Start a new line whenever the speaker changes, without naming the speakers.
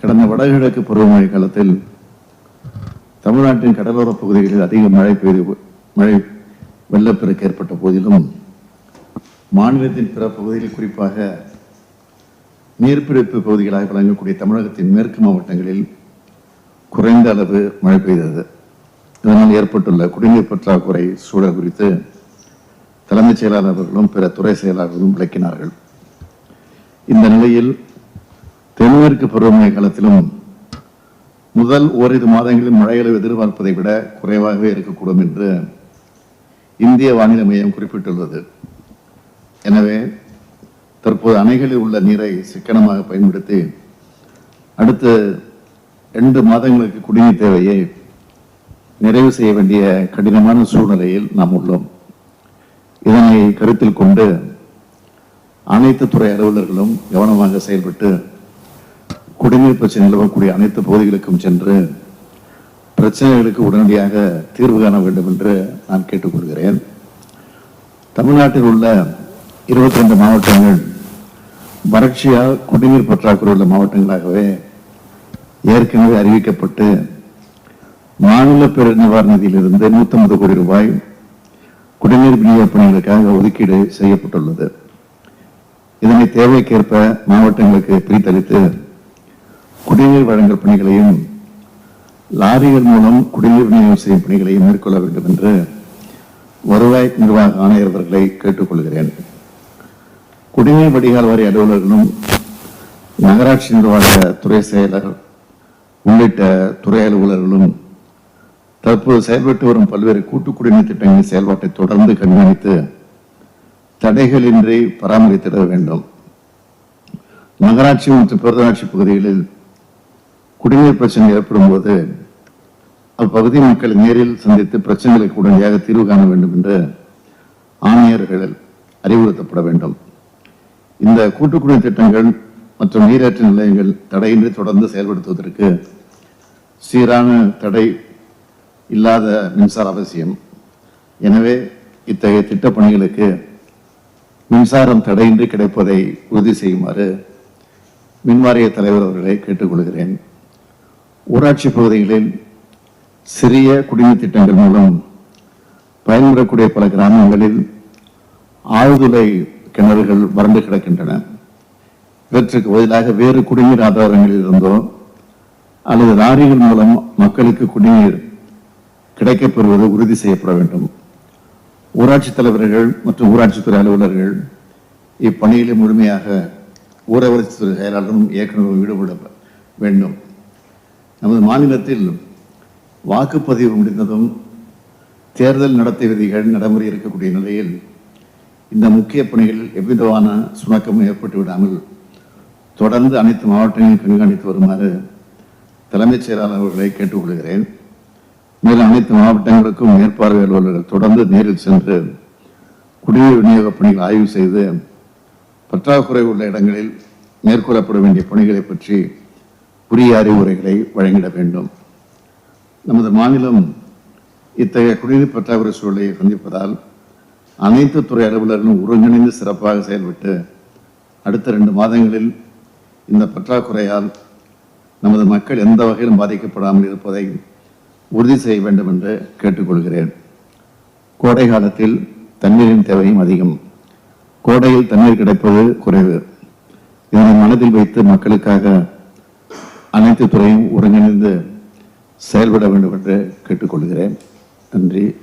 கடந்த வடகிழக்கு பருவமழை காலத்தில் தமிழ்நாட்டின் கடலோர பகுதிகளில் அதிக மழை வெள்ளப்பெருக்கு ஏற்பட்ட போதிலும் மாநிலத்தின் பிற பகுதிகளில் குறிப்பாக நீர்பிடிப்பு பகுதிகளாக வழங்கக்கூடிய தமிழகத்தின் மேற்கு மாவட்டங்களில் குறைந்த அளவு மழை பெய்தது. இதனால் ஏற்பட்டுள்ள குடிநீர் பற்றாக்குறை சூழல் குறித்து தலைமைச் செயலாளர்களும் பிற துறை செயலாளர்களும் விளக்கினார்கள். இந்த நிலையில் தென்மேற்கு பருவமழை காலத்திலும் முதல் ஓரிரு மாதங்களில் மழைகளை எதிர்பார்ப்பதை விட குறைவாகவே இருக்கக்கூடும் என்று இந்திய வானிலை மையம் குறிப்பிட்டுள்ளது. எனவே தற்போது அணைகளில் உள்ள நீரை சிக்கனமாக பயன்படுத்தி அடுத்த 2 மாதங்களுக்கு குடிநீர் தேவையை நிறைவு செய்ய வேண்டிய கடினமான சூழ்நிலையில் நாம் உள்ளோம். இதனை கருத்தில் கொண்டு அனைத்து துறை அலுவலர்களும் கவனமாக செயல்பட்டு குடிநீர் பிரச்சனை நிலவக்கூடிய அனைத்து பகுதிகளுக்கும் சென்று பிரச்சனைகளுக்கு உடனடியாக தீர்வு காண வேண்டும் என்று நான் கேட்டுக்கொள்கிறேன். தமிழ்நாட்டில் உள்ள 22 மாவட்டங்கள் வறட்சியால் குடிநீர் பற்றாக்குறை உள்ள மாவட்டங்களாகவே ஏற்கனவே அறிவிக்கப்பட்டு மாநில பேரிடர் நிவாரண நிதியிலிருந்து 150 கோடி ரூபாய் குடிநீர் விநியோக பணிகளுக்காக ஒதுக்கீடு செய்யப்பட்டுள்ளது. இதனை தேவைக்கேற்ப மாவட்டங்களுக்கு பிரித்தளித்து குடிநீர் வழங்கல் பணிகளையும் லாரிகள் மூலம் குடிநீர் விநியோகம் செய்யும் பணிகளையும் மேற்கொள்ள வேண்டும் என்று வருவாய் நிர்வாக ஆணையர் அவர்களை கேட்டுக்கொள்கிறேன். குடிநீர் வடிகால் வாரிய அலுவலர்களும் நகராட்சி நிர்வாக துறை செயலர் உள்ளிட்ட துறை அலுவலர்களும் தற்போது செயல்பட்டு வரும் பல்வேறு கூட்டு குடிநீர் திட்டங்களின் செயல்பாட்டை தொடர்ந்து கண்காணித்து தடைகளின்றி பராமரித்திட வேண்டும். நகராட்சி மற்றும் பேரூராட்சி பகுதிகளில் குடிநீர் பிரச்சனை ஏற்படும் போது அப்பகுதி மக்களை நேரில் சந்தித்து பிரச்சனைகளுக்கு உடனடியாக தீர்வு காண வேண்டும் என்று ஆணையர்கள் அறிவுறுத்தப்பட வேண்டும். இந்த கூட்டு குடிநீர் திட்டங்கள் மற்றும் நீரேற்ற நிலையங்கள் தடையின்றி தொடர்ந்து செயல்படுத்துவதற்கு சீரான தடை இல்லாத மின்சார அவசியம். எனவே இத்தகைய திட்டப் பணிகளுக்கு மின்சாரம் தடையின்றி கிடைப்பதை உறுதி செய்யுமாறு மின்வாரிய தலைவர் அவர்களை கேட்டுக்கொள்கிறேன். ஊராட்சி பகுதிகளில் சிறிய குடிநீர் திட்டங்கள் மூலம் பயன்பெறக்கூடிய பல கிராமங்களில் ஆழ்துளை கிணறுகள் வறண்டு கிடக்கின்றன. இவற்றுக்கு பதிலாக வேறு குடிநீர் ஆதாரங்களில் இருந்தோ அல்லது லாரிகள் மூலம் மக்களுக்கு குடிநீர் கிடைக்கப்பெறுவது உறுதி செய்யப்பட வேண்டும். ஊராட்சி தலைவர்கள் மற்றும் ஊராட்சித்துறை அலுவலர்கள் இப்பணியில் முழுமையாக ஊரகத்துறை செயலாளரும் இயக்குநரும் ஈடுபட வேண்டும். நமது மாநிலத்தில் வாக்குப்பதிவு முடிந்ததும் தேர்தல் நடத்தை விதிகள் நடைமுறை இருக்கக்கூடிய நிலையில் இந்த முக்கிய பணிகளில் எவ்விதமான சுணக்கமும் ஏற்பட்டு விடாமல் தொடர்ந்து அனைத்து மாவட்டங்களையும் கண்காணித்து வருமாறு தலைமைச் செயலாளர் அவர்களை கேட்டுக்கொள்கிறேன். மேலும் அனைத்து மாவட்டங்களுக்கும் மேற்பார்வை அலுவலர்கள் தொடர்ந்து நேரில் சென்று குடிநீர் விநியோக பணிகள் ஆய்வு செய்து பற்றாக்குறை உள்ள இடங்களில் மேற்கொள்ளப்பட வேண்டிய பணிகளை பற்றி உரிய அறிவுரைகளை வழங்கிட வேண்டும். நமது மாநிலம் இத்தகைய குடிநீர் பற்றாக்குறை சூழலை சந்திப்பதால் அனைத்து துறை அலுவலர்களும் ஒருங்கிணைந்து சிறப்பாக செயல்பட்டு அடுத்த 2 மாதங்களில் இந்த பற்றாக்குறையால் நமது மக்கள் எந்த வகையிலும் பாதிக்கப்படாமல் இருப்பதை உறுதி செய்ய வேண்டும் என்று கேட்டுக்கொள்கிறேன். கோடை காலத்தில் தண்ணீரின் தேவையும் அதிகம். கோடையில் தண்ணீர் கிடைப்பது குறைவு. இதனை மனதில் வைத்து மக்களுக்காக அனைத்து துறையும் ஒருங்கிணைந்து செயல்பட வேண்டும் என்று கேட்டுக்கொள்கிறேன். நன்றி.